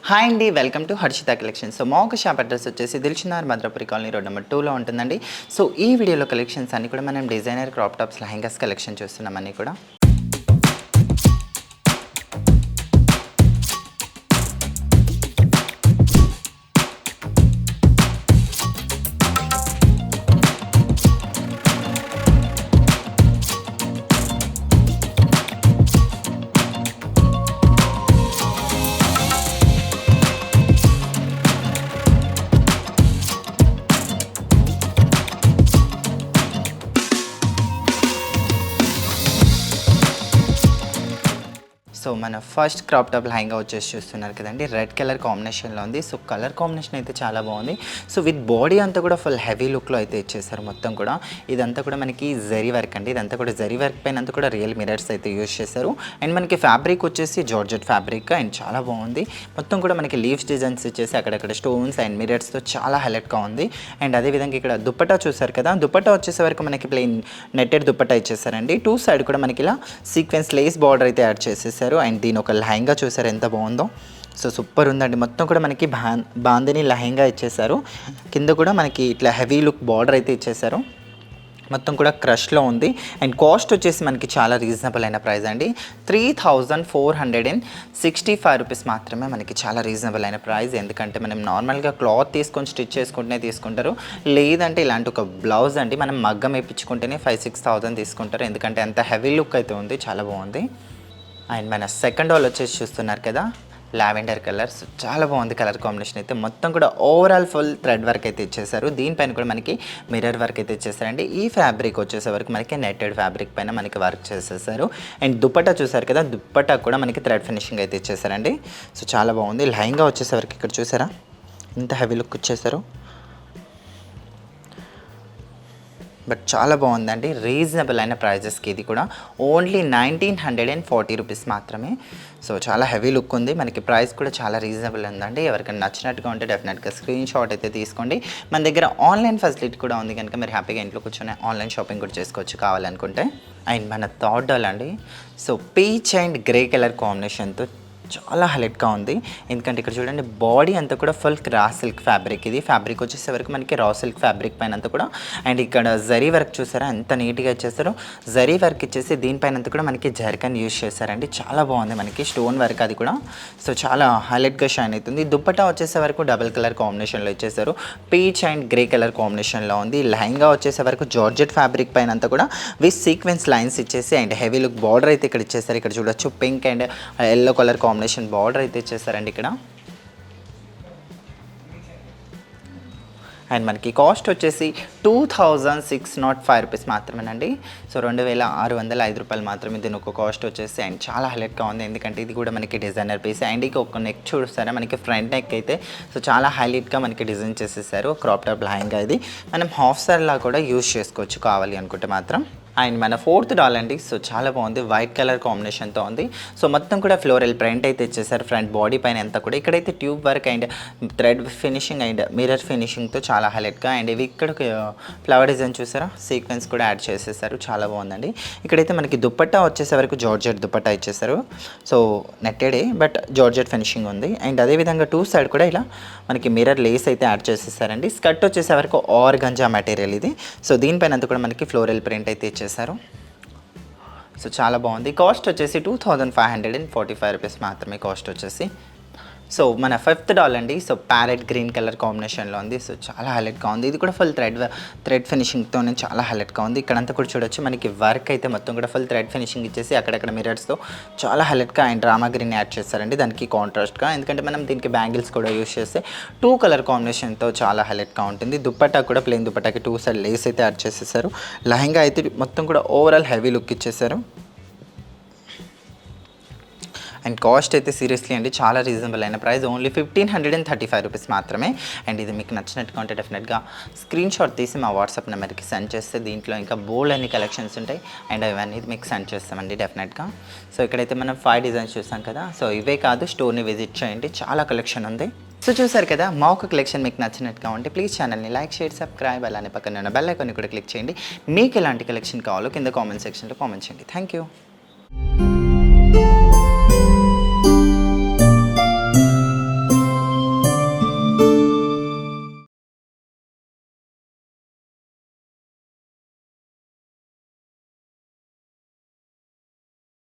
Hi అండి, welcome to Harshita collection. So మా ఒక షాప్ అడ్రస్ వచ్చేసి దిల్చునార్ మద్రపురి కాలనీ రోడ్ నెంబర్ 2లో ఉంటుందండి. సో ఈ వీడియోలో కలెక్షన్స్ అన్ని కూడా మనం designer crop tops lehengas collection చూస్తున్నాం అన్నీ కూడా. సో మన ఫస్ట్ క్రాప్ టాప్ లెహంగా వచ్చేసి చూస్తున్నారు కదండి, రెడ్ కలర్ కాంబినేషన్లో ఉంది. సో కలర్ కాంబినేషన్ అయితే చాలా బాగుంది. సో విత్ బాడీ అంతా కూడా ఫుల్ హెవీ లుక్లో అయితే ఇచ్చేసారు మొత్తం కూడా. ఇదంతా కూడా మనకి జరీ వర్క్ అండి. ఇదంతా కూడా జరీ వర్క్ పైన అంతా కూడా రియల్ మిరర్స్ అయితే యూజ్ చేశారు. అండ్ మనకి ఫ్యాబ్రిక్ వచ్చేసి జార్జెట్ ఫ్యాబ్రిక్ అండ్ చాలా బాగుంది. మొత్తం కూడా మనకి లీవ్స్ డిజైన్స్ ఇచ్చేసి అక్కడక్కడ స్టోన్స్ అండ్ మిరర్స్తో చాలా హైలైట్గా ఉంది. అండ్ అదేవిధంగా ఇక్కడ దుప్పట్టా చూసారు కదా, దుప్పట్టా వచ్చేసే వరకు మనకి ప్లెయిన్ నెట్టెడ్ దుప్పట్టా ఇచ్చేసారండి. టూ సైడ్ కూడా మనకి ఇలా సీక్వెన్స్ లేస్ బార్డర్ అయితే యాడ్ చేసేసారు. అండ్ దీని ఒక లెహంగా చూసారు ఎంత బాగుందో. సో సూపర్ ఉందండి. మొత్తం కూడా మనకి బాందిని లెహంగా ఇచ్చేసారు. కింద కూడా మనకి ఇట్లా హెవీ లుక్ బార్డర్ అయితే ఇచ్చేసారు. మొత్తం కూడా క్రష్లో ఉంది. అండ్ కాస్ట్ వచ్చేసి మనకి చాలా రీజనబుల్ అయిన ప్రైస్ అండి. 3465 రూపీస్ మాత్రమే. మనకి చాలా రీజనబుల్ అయిన ప్రైస్. ఎందుకంటే మనం నార్మల్గా క్లాత్ తీసుకొని స్టిచ్ చేసుకుంటేనే తీసుకుంటారు, లేదంటే ఇలాంటి ఒక బ్లౌజ్ అండి మనం మగ్గం వేయించుకుంటేనే 5-6,000 తీసుకుంటారు. ఎందుకంటే అంత హెవీ లుక్ అయితే ఉంది, చాలా బాగుంది. అండ్ మన సెకండ్ హాల్ వచ్చేసి చూస్తున్నారు కదా, లావెండర్ కలర్స్ చాలా బాగుంది. కలర్ కాంబినేషన్ అయితే మొత్తం కూడా ఓవరాల్ ఫుల్ థ్రెడ్ వర్క్ అయితే ఇచ్చేసారు. దీనిపైన కూడా మనకి మిర్రర్ వర్క్ అయితే ఇచ్చేసారండి. ఈ ఫ్యాబ్రిక్ వచ్చేసే వరకు మనకి నెట్టెడ్ ఫ్యాబ్రిక్ పైన మనకి వర్క్ చేసేసారు. అండ్ దుప్పట్టా చూసారు కదా, దుప్పట్టా కూడా మనకి థ్రెడ్ ఫినిషింగ్ అయితే ఇచ్చేసారండి. సో చాలా బాగుంది. లెహంగా వచ్చేసే వరకు ఇక్కడ చూసారా ఇంత హెవీ లుక్ ఇచ్చేసారు. బట్ చాలా బాగుందండి. రీజనబుల్ అయిన ప్రైజెస్కి ఇది కూడా ఓన్లీ 1940 రూపీస్ మాత్రమే. సో చాలా హెవీ లుక్ ఉంది. మనకి ప్రైస్ కూడా చాలా రీజనబుల్ ఉందండి. ఎవరికైనా నచ్చినట్టుగా ఉంటే డెఫినెట్గా స్క్రీన్ షాట్ అయితే తీసుకోండి. మన దగ్గర ఆన్లైన్ ఫెసిలిటీ కూడా ఉంది కనుక మీరు హ్యాపీగా ఇంట్లో కూర్చొని ఆన్లైన్ షాపింగ్ కూడా చేసుకోవచ్చు కావాలనుకుంటే. అండ్ మన థర్డ్ డాల్ అండి. So peach and grey colour కాంబినేషన్తో చాలా హైలైట్గా ఉంది. ఎందుకంటే ఇక్కడ చూడండి, బాడీ అంతా కూడా ఫుల్ రా సిల్క్ ఫ్యాబ్రిక్. ఇది ఫ్యాబ్రిక్ వచ్చేసే వరకు మనకి రా సిల్క్ ఫ్యాబ్రిక్ పైన అంతా కూడా. అండ్ ఇక్కడ జరీ వర్క్ చూసారా ఎంత నీట్గా ఇచ్చేసారు. జరీ వర్క్ ఇచ్చేసి దీనిపైన అంతా కూడా మనకి జర్కన్ యూజ్ చేశారండి. చాలా బాగుంది. మనకి స్టోన్ వర్క్ అది కూడా. సో చాలా హైలైట్గా షైన్ అవుతుంది. దుప్పట్టా వచ్చేసే వరకు డబుల్ కలర్ కాంబినేషన్లో ఇచ్చేసారు. పీచ్ అండ్ గ్రే కలర్ కాంబినేషన్లో ఉంది. లెహంగా వచ్చేసే వరకు జార్జెట్ ఫ్యాబ్రిక్ పైన అంతా కూడా విత్ సీక్వెన్స్ లైన్స్ ఇచ్చేసి అండ్ హెవీ లుక్ బార్డర్ అయితే ఇక్కడ ఇచ్చేసారు. ఇక్కడ చూడొచ్చు pink and yellow colour combination border అయితే ఇచ్చేసారండి ఇక్కడ. అండ్ మనకి కాస్ట్ వచ్చేసి 2605 రూపీస్ మాత్రమేనండి. సో 2605 రూపాయలు మాత్రమే దీని ఒక కాస్ట్ వచ్చేసి. అండ్ చాలా హైలైట్గా ఉంది. ఎందుకంటే ఇది కూడా మనకి డిజైనర్ పీస్. అండ్ ఇక ఒక నెక్ చూస్తారా, మనకి ఫ్రంట్ నెక్ అయితే సో చాలా హైలైట్గా మనకి డిజైన్ చేసేసారు. క్రాప్ టాప్ లెహంగా ఇది మనం హాఫ్ సారీలా కూడా యూజ్ చేసుకోవచ్చు కావాలి అనుకుంటే మాత్రం. అండ్ మన ఫోర్త్ డాల్ అండి. సో చాలా బాగుంది. వైట్ కలర్ కాంబినేషన్తో ఉంది. సో మొత్తం కూడా ఫ్లోరల్ ప్రింట్ అయితే ఇచ్చేసారు ఫ్రంట్ బాడీ పైన అంతా కూడా. ఇక్కడైతే tube work and thread finishing and mirror ఫినిషింగ్తో చాలా హైలైట్గా. అండ్ ఇవి ఇక్కడ ఫ్లవర్ డిజైన్ చూసారా, సీక్వెన్స్ కూడా యాడ్ చేసేసారు. చాలా బాగుందండి. ఇక్కడైతే మనకి దుప్పట్టా వచ్చేసే వరకు జార్జెట్ దుప్పట్టా ఇచ్చేసారు. సో నెట్టెడే బట్ జార్జెట్ ఫినిషింగ్ ఉంది. అండ్ అదేవిధంగా టూ సైడ్ కూడా ఇలా మనకి మిర్రర్ లేస్ అయితే యాడ్ చేసేసారండి. స్కర్ట్ వచ్చేసే వరకు ఆర్గంజా మెటీరియల్ ఇది. సో దీనిపైన అంతా కూడా మనకి ఫ్లోరల్ ప్రింట్ అయితే ఇచ్చేసారు. సో చాలా బాగుంది. కాస్ట్ వచ్చేసి 2545 రూపీస్ మాత్రమే కాస్ట్ వచ్చేసి. సో మన ఫిఫ్త్ డాల్ అండి. సో ప్యారెట్ గ్రీన్ కలర్ కాంబినేషన్లో ఉంది. సో చాలా హైలైట్గా ఉంది. ఇది కూడా ఫుల్ థ్రెడ్ ఫినిషింగ్తోనే చాలా హైలైట్గా ఉంది. ఇక్కడంతా కూడా చూడొచ్చు మనకి వర్క్ అయితే మొత్తం కూడా ఫుల్ థ్రెడ్ ఫినిషింగ్ ఇచ్చేసి అక్కడక్కడ మిరర్స్తో చాలా హైలైట్గా అండ్ డ్రామా గ్రీన్ యాడ్ చేస్తారండి దానికి కాంట్రాస్ట్గా. ఎందుకంటే మనం దీనికి బ్యాంగిల్స్ కూడా యూస్ చేస్తే 2 కలర్ కాంబినేషన్తో చాలా హైలైట్గా ఉంటుంది. దుప్పట్టా కూడా ప్లెయిన్ దుప్పట్టాకి 2 సైడ్ లేస్ అయితే యాడ్ చేసేసారు. లెహంగా అయితే మొత్తం కూడా ఓవరాల్ హెవీ లుక్ ఇచ్చేసారు. అండ్ కాస్ట్ అయితే సీరియస్లీ అండి చాలా రీజనబుల్ అయిన ప్రైస్. ఓన్లీ 1535 రూపీస్ మాత్రమే. అండ్ ఇది మీకు నచ్చినట్టుగా ఉంటే డెఫినెట్గా స్క్రీన్ షాట్ తీసి మా వాట్సాప్ నెంబర్కి సెండ్ చేస్తే దీంట్లో ఇంకా బోల్డ్ అన్ని కలెక్షన్స్ ఉంటాయి. అండ్ అవన్నీ మీకు సెండ్ చేస్తామండి డెఫినెట్గా. సో ఇక్కడైతే మనం 5 డిజైన్స్ చూస్తాం కదా. సో ఇవే కాదు, స్టోర్ని విజిట్ చేయండి, చాలా కలెక్షన్ ఉంది. సో చూసారు కదా, మా ఒక కలెక్షన్ మీకు నచ్చినట్టుగా ఉంటే ప్లీజ్ ఛానల్ని లైక్, షేర్, సబ్స్క్రైబ్, అలానే పక్కన ఉన్న బెల్ ఐకాన్ని కూడా క్లిక్ చేయండి. మీకు ఎలాంటి కలెక్షన్ కావాలో కింద కామెంట్ సెక్షన్లో కామెంట్ చేయండి. Thank you.